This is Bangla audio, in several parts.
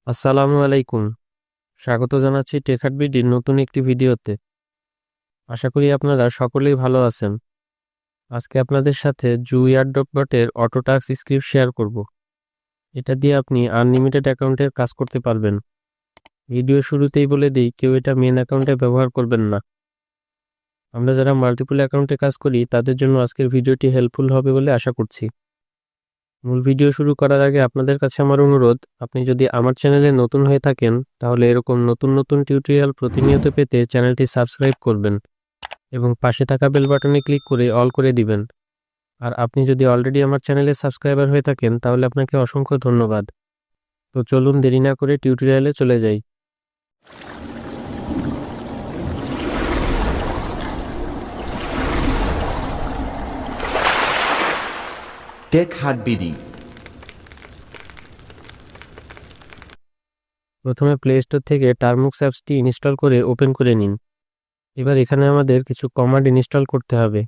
আসসালামু আলাইকুম। স্বাগত জানাচ্ছি টেকহার্টবিডির নতুন একটি ভিডিওতে। আশা করি আপনারা সকলেই ভালো আছেন। আজকে আপনাদের সাথে জুয়ার.ডটের অটোটাস্ক স্ক্রিপ্ট শেয়ার করব। এটা দিয়ে আপনি আনলিমিটেড অ্যাকাউন্টের কাজ করতে পারবেন। ভিডিও শুরুতেই বলে দিই, কেউ এটা মেন অ্যাকাউন্টে ব্যবহার করবেন না। আমরা যারা মাল্টিপল অ্যাকাউন্টে কাজ করি তাদের জন্য আজকের ভিডিওটি হেল্পফুল হবে বলে আশা করছি। মূল ভিডিও শুরু করার আগে আপনাদের কাছে আমার অনুরোধ, আপনি যদি আমার চ্যানেলে নতুন হয়ে থাকেন তাহলে এরকম নতুন নতুন টিউটোরিয়াল প্রতিনিয়ত পেতে চ্যানেলটি সাবস্ক্রাইব করবেন এবং পাশে থাকা বেল বাটনে ক্লিক করে অল করে দিবেন। আর আপনি যদি অলরেডি আমার চ্যানেলে সাবস্ক্রাইবার হয়ে থাকেন তাহলে আপনাকে অসংখ্য ধন্যবাদ। তো চলুন দেরি না করে টিউটোরিয়ালে চলে যাই। টেক হাট বিডি। প্রথমে প্লে স্টোর থেকে টার্মুক্স অ্যাপসটি ইনস্টল করে ওপেন করে নিন। এবার এখানে আমাদের কিছু কমান্ড ইনস্টল করতে হবে।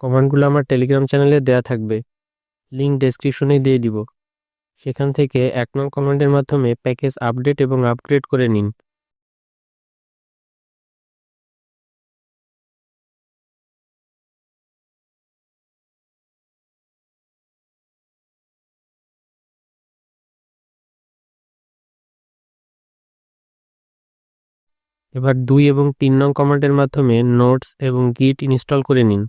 কমান্ডগুলো আমার টেলিগ্রাম চ্যানেলে দেয়া থাকবে, লিঙ্ক ডেসক্রিপশনে দিয়ে দিব। সেখান থেকে 1 নং কমান্ডের মাধ্যমে প্যাকেজ আপডেট এবং আপগ্রেড করে নিন। এবার 2 এবং 3 নং কমান্ডের মাধ্যমে নোটস এবং গিট ইনস্টল করে নিন।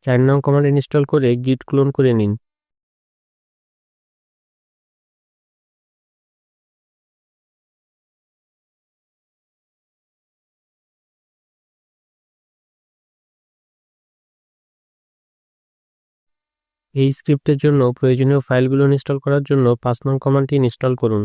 চার নং কমান্ড ইনস্টল করে গিট ক্লোন করে নিন। এই স্ক্রিপ্টের জন্য প্রয়োজনীয় ফাইলগুলো ইনস্টল করার জন্য 5 নং কমান্ডটি ইনস্টল করুন।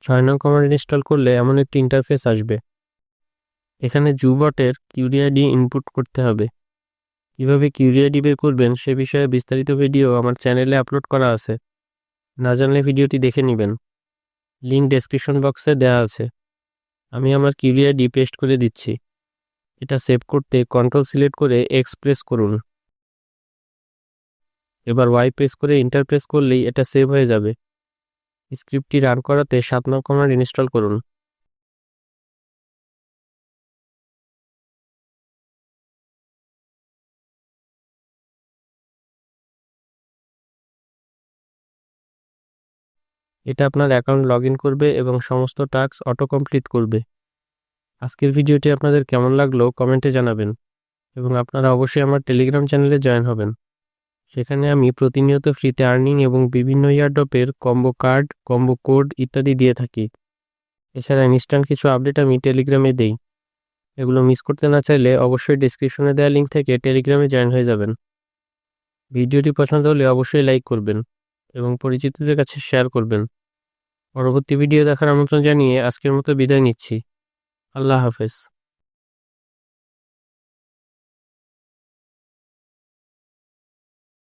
ছয় নং কমান্ড ইনস্টল করলে এমন একটি ইন্টারফেস আসবে। এখানে জুবটের কিউরিআইডি ইনপুট করতে হবে। কিভাবে কিউরিআইডি বের করবেন সে বিষয়ে বিস্তারিত ভিডিও আমার চ্যানেলে আপলোড করা আছে, না জানলে ভিডিওটি দেখে নেবেন। লিঙ্ক ডেসক্রিপশন বক্সে দেওয়া আছে। আমি আমার কিউরিআইডি পেস্ট করে দিচ্ছি। এটা সেভ করতে কন্ট্রোল সিলেক্ট করে এক্স প্রেস করুন। এবার ওয়াই প্রেস করে এন্টার প্রেস করলেই এটা সেভ হয়ে যাবে। স্ক্রিপ্টটি রান করাতে 7 নং কমান্ড ইনস্টল করুন। এটা আপনার অ্যাকাউন্ট লগ ইন করবে এবং সমস্ত টাস্ক অটো কমপ্লিট করবে। আজকের ভিডিওটি আপনাদের কেমন লাগলো কমেন্টে জানাবেন এবং আপনারা অবশ্যই আমার টেলিগ্রাম চ্যানেলে জয়েন হবেন। সেখানে আমি প্রতিনিয়ত ফ্রিতে আর্নিং এবং বিভিন্ন ইয়ারড্রপের কম্বো কার্ড, কম্বো কোড ইত্যাদি দিয়ে থাকি। এছাড়া ইনস্ট্যান্ট কিছু আপডেট আমি টেলিগ্রামে দেই। এগুলো মিস করতে না চাইলে অবশ্যই ডেসক্রিপশনে দেওয়া লিঙ্ক থেকে টেলিগ্রামে জয়েন হয়ে যাবেন। ভিডিওটি পছন্দ হলে অবশ্যই লাইক করবেন এবং পরিচিতদের কাছে শেয়ার করবেন। পরবর্তী ভিডিও দেখার আমন্ত্রণ জানিয়ে আজকের মতো বিদায় নিচ্ছি। আল্লাহ হাফেজ।